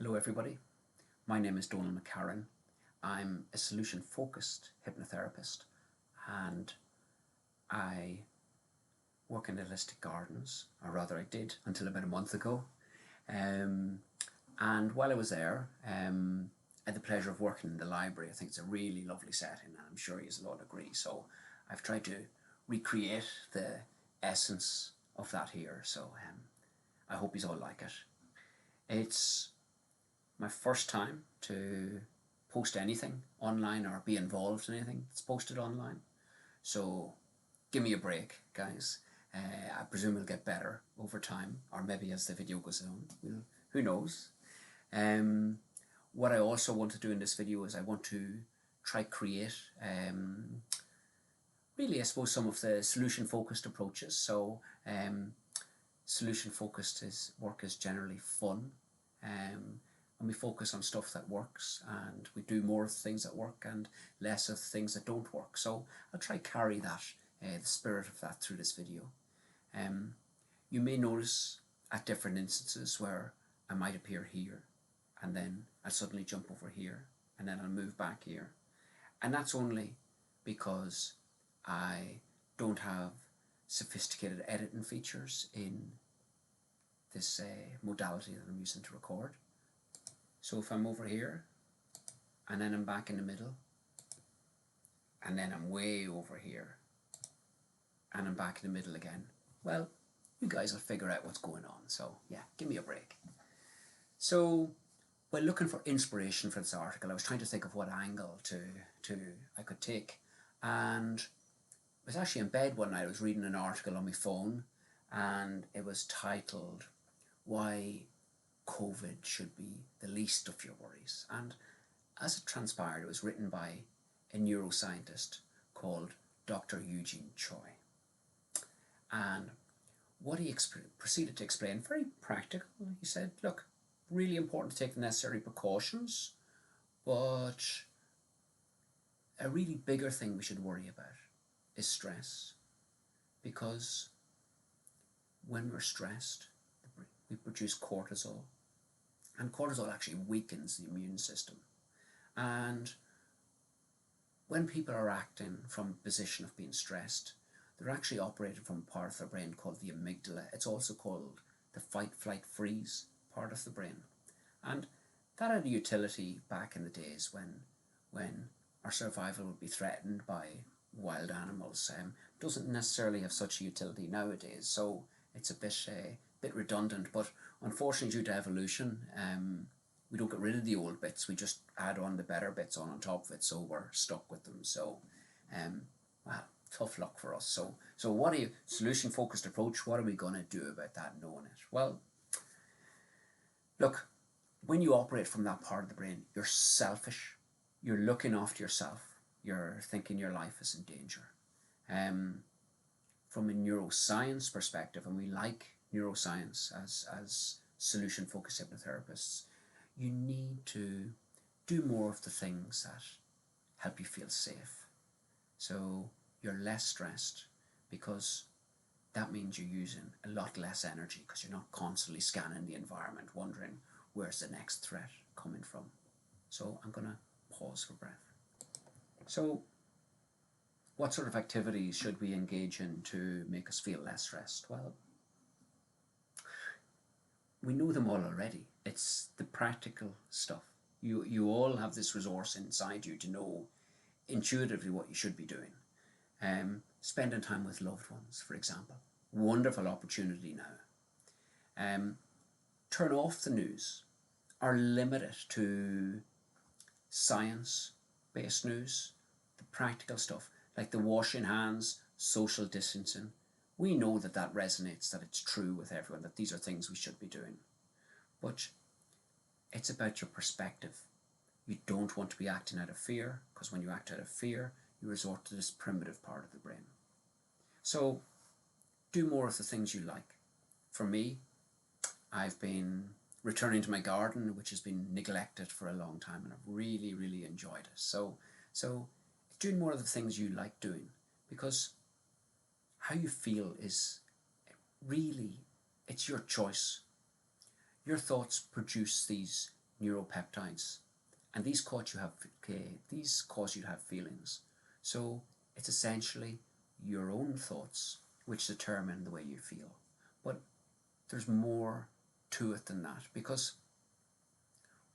Hello everybody, my name is Donal. I'm a solution-focused hypnotherapist and I work in holistic gardens, or rather I did until about a month ago. And while I was there, I had the pleasure of working in the library. I think it's a really lovely setting and I'm sure you'll all agree. So I've tried to recreate the essence of that here. So I hope you all like it. It's my first time to post anything online or be involved in anything that's posted online. So give me a break, guys. I presume it'll get better over time, or maybe as the video goes on. Who knows? What I also want to do in this video is I want to try create really, I suppose, some of the solution-focused approaches. So solution-focused work is generally fun. And we focus on stuff that works, and we do more of the things that work and less of the things that don't work. So I'll try carry that, the spirit of that through this video. You may notice at different instances where I might appear here and then I'll suddenly jump over here and then I'll move back here. And that's only because I don't have sophisticated editing features in this modality that I'm using to record. So if I'm over here, and then I'm back in the middle, and then I'm way over here, and I'm back in the middle again, well, you guys will figure out what's going on. So yeah, give me a break. So while looking for inspiration for this article, I was trying to think of what angle I could take. And I was actually in bed one night, I was reading an article on my phone, and it was titled, "Why COVID should be the least of your worries." And as it transpired, it was written by a neuroscientist called Dr. Eugene Choi. And what he proceeded to explain, very practical, he said, look, really important to take the necessary precautions, but a really bigger thing we should worry about is stress. Because when we're stressed, we produce cortisol, and cortisol actually weakens the immune system. And when people are acting from a position of being stressed, they're actually operating from a part of their brain called the amygdala. It's also called the fight, flight, freeze part of the brain. And that had a utility back in the days when our survival would be threatened by wild animals. Doesn't necessarily have such a utility nowadays, so it's a bit redundant, but unfortunately due to evolution, we don't get rid of the old bits, we just add on the better bits on top of it, so we're stuck with them. So well, tough luck for us. So what a solution-focused approach, what are we going to do about that, knowing it? Well, look, when you operate from that part of the brain, you're selfish, you're looking after yourself, you're thinking your life is in danger. From a neuroscience perspective, and we like neuroscience as solution-focused hypnotherapists, you need to do more of the things that help you feel safe. So you're less stressed because that means you're using a lot less energy because you're not constantly scanning the environment wondering where's the next threat coming from. So I'm going to pause for breath. So what sort of activities should we engage in to make us feel less stressed? Well, we know them all already. It's the practical stuff. You all have this resource inside you to know intuitively what you should be doing. Spending time with loved ones, for example. Wonderful opportunity now. Turn off the news or limit it to science-based news, the practical stuff, like the washing hands, social distancing. We know that resonates, that it's true with everyone, that these are things we should be doing. But it's about your perspective. You don't want to be acting out of fear, because when you act out of fear, you resort to this primitive part of the brain. So do more of the things you like. For me, I've been returning to my garden, which has been neglected for a long time, and I've really, really enjoyed it. So doing more of the things you like doing, because how you feel is really, it's your choice. Your thoughts produce these neuropeptides, and these cause you to have feelings. So it's essentially your own thoughts which determine the way you feel. But there's more to it than that, because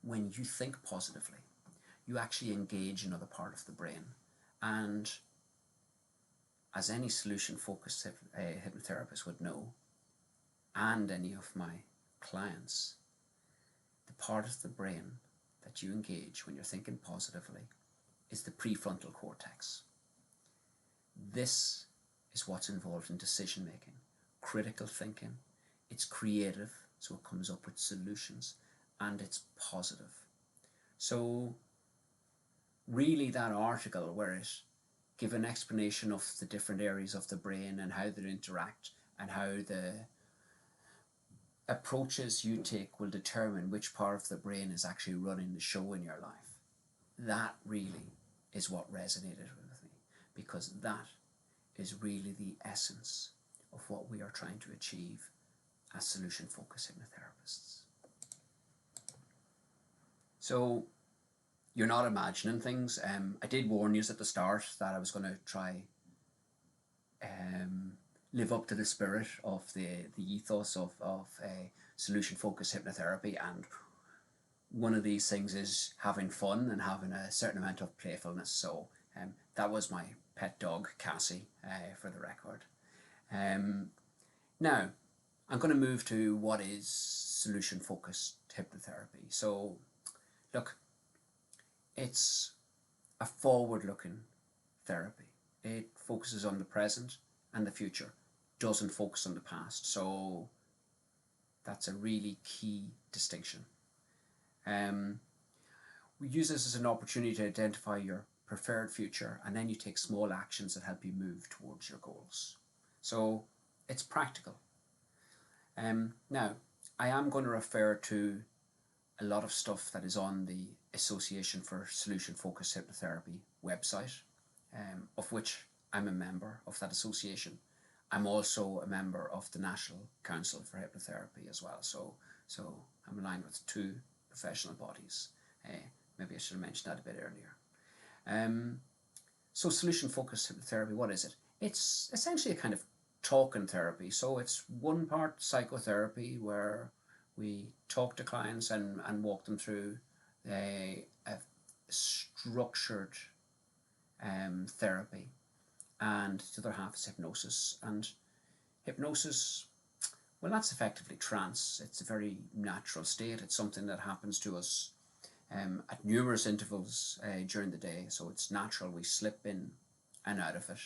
when you think positively, you actually engage another part of the brain. And as any solution-focused hypnotherapist would know, and any of my clients, the part of the brain that you engage when you're thinking positively is the prefrontal cortex. This is what's involved in decision making, critical thinking. It's creative, so it comes up with solutions, and it's positive. So really that article where it give an explanation of the different areas of the brain and how they interact and how the approaches you take will determine which part of the brain is actually running the show in your life. That really is what resonated with me, because that is really the essence of what we are trying to achieve as solution-focused hypnotherapists. So you're not imagining things. I did warn you at the start that I was going to try live up to the spirit of the ethos of solution-focused hypnotherapy, and one of these things is having fun and having a certain amount of playfulness. So that was my pet dog, Cassie, for the record. Now, I'm going to move to what is solution-focused hypnotherapy. So, look, it's a forward-looking therapy. It focuses on the present and the future, doesn't focus on the past. So that's a really key distinction. We use this as an opportunity to identify your preferred future, and then you take small actions that help you move towards your goals. So it's practical. Now, I am going to refer to a lot of stuff that is on the Association for Solution-Focused Hypnotherapy website, of which I'm a member of that association. I'm also a member of the National Council for Hypnotherapy as well. So I'm aligned with two professional bodies. Maybe I should have mentioned that a bit earlier. So solution-focused hypnotherapy, what is it? It's essentially a kind of talking therapy. So it's one part psychotherapy where we talk to clients and walk them through a structured therapy, and the other half is hypnosis. And hypnosis, well, that's effectively trance. It's a very natural state. It's something that happens to us at numerous intervals during the day, so it's natural. We slip in and out of it,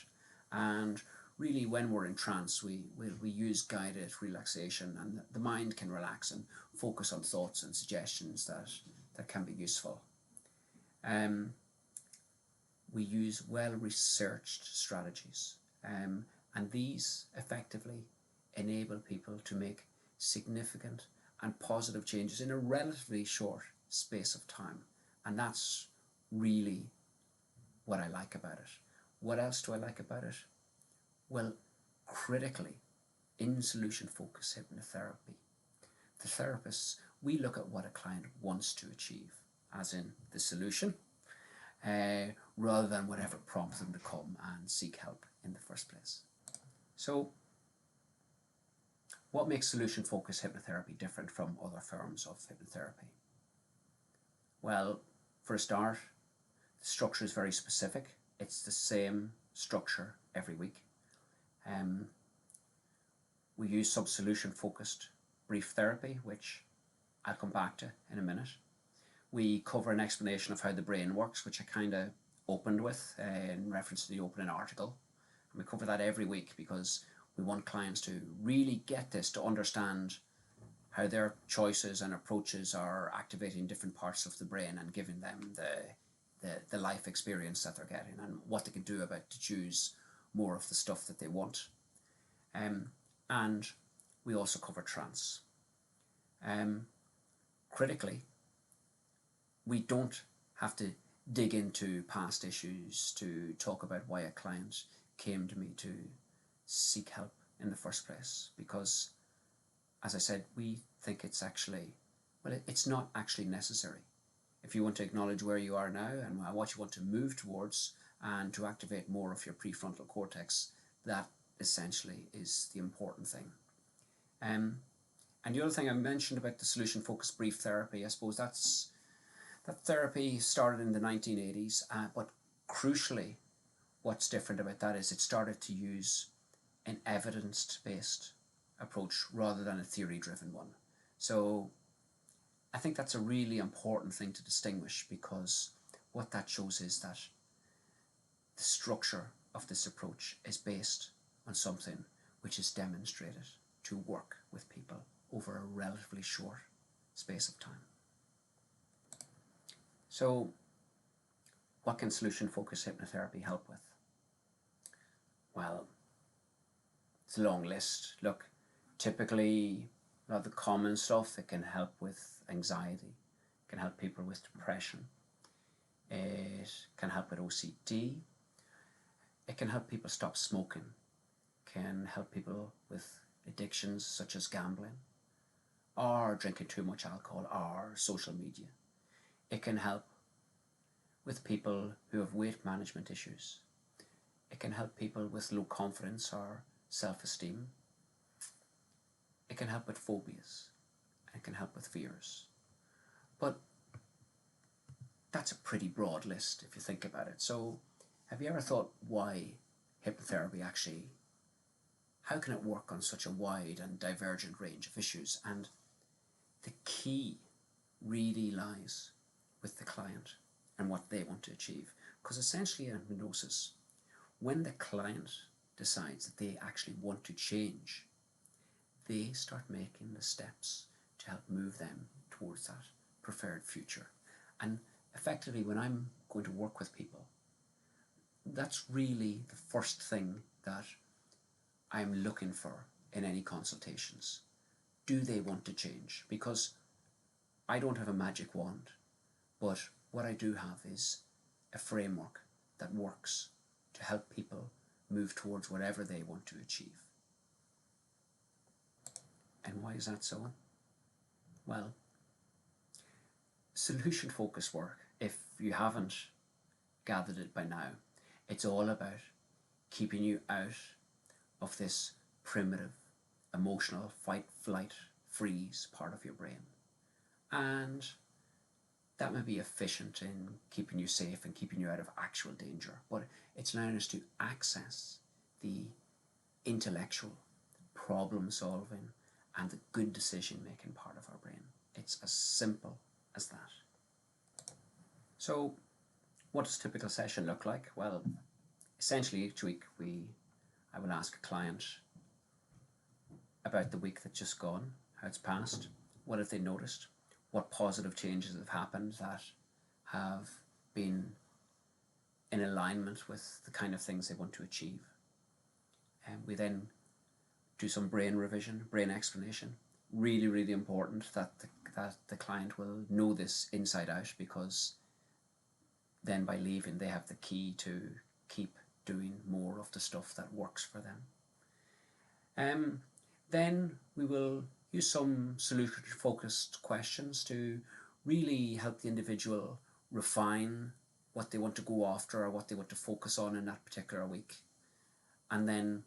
and really when we're in trance we use guided relaxation, and the mind can relax and focus on thoughts and suggestions that can be useful. We use well-researched strategies, and these effectively enable people to make significant and positive changes in a relatively short space of time. And that's really what I like about it. What else do I like about it? Well, critically, in solution-focused hypnotherapy, the therapists, we look at what a client wants to achieve, as in the solution, rather than whatever prompts them to come and seek help in the first place. So, what makes solution-focused hypnotherapy different from other forms of hypnotherapy? Well, for a start, the structure is very specific. It's the same structure every week. We use some solution-focused brief therapy, which I'll come back to in a minute. We cover an explanation of how the brain works, which I kind of opened with in reference to the opening article. And we cover that every week because we want clients to really get this, to understand how their choices and approaches are activating different parts of the brain and giving them the life experience that they're getting, and what they can do about to choose more of the stuff that they want. And we also cover trance. Critically, we don't have to dig into past issues to talk about why a client came to me to seek help in the first place, because, as I said, we think it's actually Well, it's not actually necessary. If you want to acknowledge where you are now and what you want to move towards and to activate more of your prefrontal cortex, that essentially is the important thing. And the other thing I mentioned about the solution-focused brief therapy, I suppose that therapy started in the 1980s, but crucially, what's different about that is it started to use an evidence-based approach rather than a theory-driven one. So I think that's a really important thing to distinguish, because what that shows is that the structure of this approach is based on something which is demonstrated to work with people over a relatively short space of time. So what can solution-focused hypnotherapy help with? Well, it's a long list. Look, typically a lot of the common stuff, it can help with anxiety, it can help people with depression, it can help with OCD, it can help people stop smoking, can help people with addictions such as gambling, or drinking too much alcohol, or social media. It can help with people who have weight management issues. It can help people with low confidence or self-esteem. It can help with phobias. It can help with fears. But that's a pretty broad list if you think about it. So have you ever thought why hypnotherapy actually, how can it work on such a wide and divergent range of issues? And the key really lies with the client and what they want to achieve. Because essentially in hypnosis, when the client decides that they actually want to change, they start making the steps to help move them towards that preferred future. And effectively, when I'm going to work with people, that's really the first thing that I'm looking for in any consultations. Do they want to change? Because I don't have a magic wand, but what I do have is a framework that works to help people move towards whatever they want to achieve. And why is that so? Well, solution-focused work, if you haven't gathered it by now, it's all about keeping you out of this primitive, emotional fight, flight, freeze part of your brain. And that may be efficient in keeping you safe and keeping you out of actual danger, but it's allowing us to access the intellectual, problem solving, and the good decision making part of our brain. It's as simple as that. So what does a typical session look like? Well, essentially each week I will ask a client about the week that's just gone, how it's passed, what have they noticed, what positive changes have happened that have been in alignment with the kind of things they want to achieve. And we then do some brain revision, brain explanation. Really, really important that the client will know this inside out, because then by leaving they have the key to keep doing more of the stuff that works for them. Then we will use some solution-focused questions to really help the individual refine what they want to go after or what they want to focus on in that particular week. And then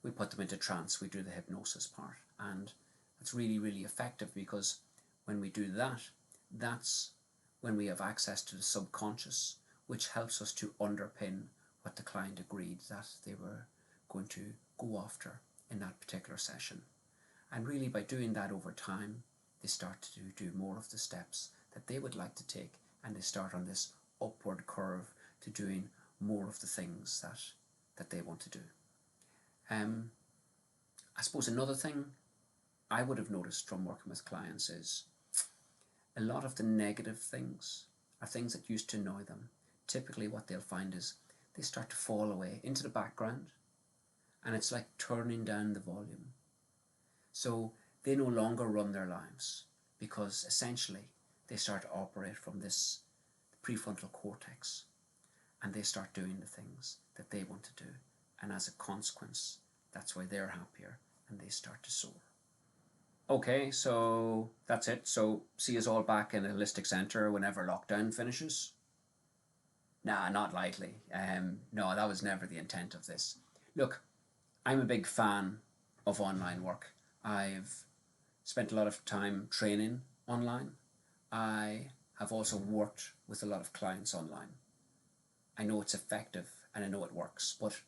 we put them into trance, we do the hypnosis part. And it's really, really effective, because when we do that, that's when we have access to the subconscious, which helps us to underpin what the client agreed that they were going to go after in that particular session. And really by doing that over time, they start to do more of the steps that they would like to take, and they start on this upward curve to doing more of the things that they want to do. I suppose another thing I would have noticed from working with clients is a lot of the negative things are things that used to annoy them. Typically what they'll find is they start to fall away into the background, and it's like turning down the volume. So they no longer run their lives, because essentially they start to operate from this prefrontal cortex, and they start doing the things that they want to do. And as a consequence, that's why they're happier and they start to soar. Okay, so that's it. So see us all back in a holistic centre whenever lockdown finishes. Nah, not likely. No, that was never the intent of this. Look, I'm a big fan of online work. I've spent a lot of time training online. I have also worked with a lot of clients online. I know it's effective and I know it works, but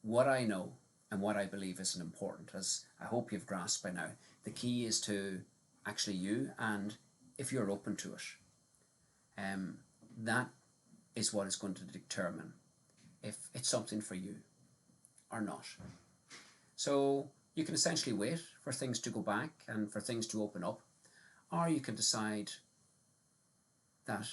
what I know and what I believe is important, as I hope you've grasped by now, the key is to actually you, and if you're open to it, um, that is what is going to determine if it's something for you or not. So you can essentially wait for things to go back and for things to open up, or you can decide that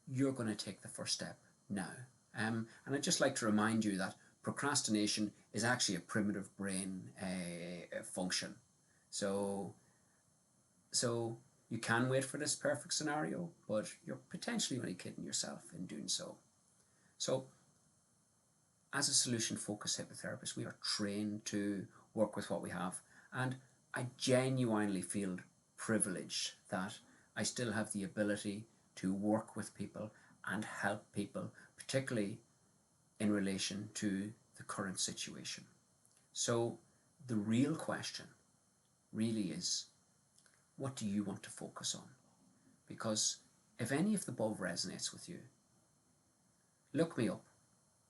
you're going to take the first step now. And I'd just like to remind you that procrastination is actually a primitive brain function. So, so you can wait for this perfect scenario, but you're potentially only kidding yourself in doing so. So, as a solution focused hypnotherapist, we are trained to work with what we have. And I genuinely feel privileged that I still have the ability to work with people and help people, particularly in relation to the current situation. So the real question really is, what do you want to focus on? Because if any of the above resonates with you, look me up,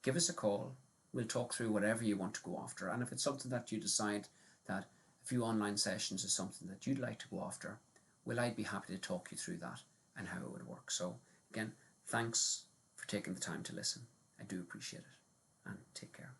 give us a call. We'll talk through whatever you want to go after. And if it's something that you decide that a few online sessions is something that you'd like to go after, well, I'd be happy to talk you through that and how it would work. So again, thanks for taking the time to listen. I do appreciate it, and take care.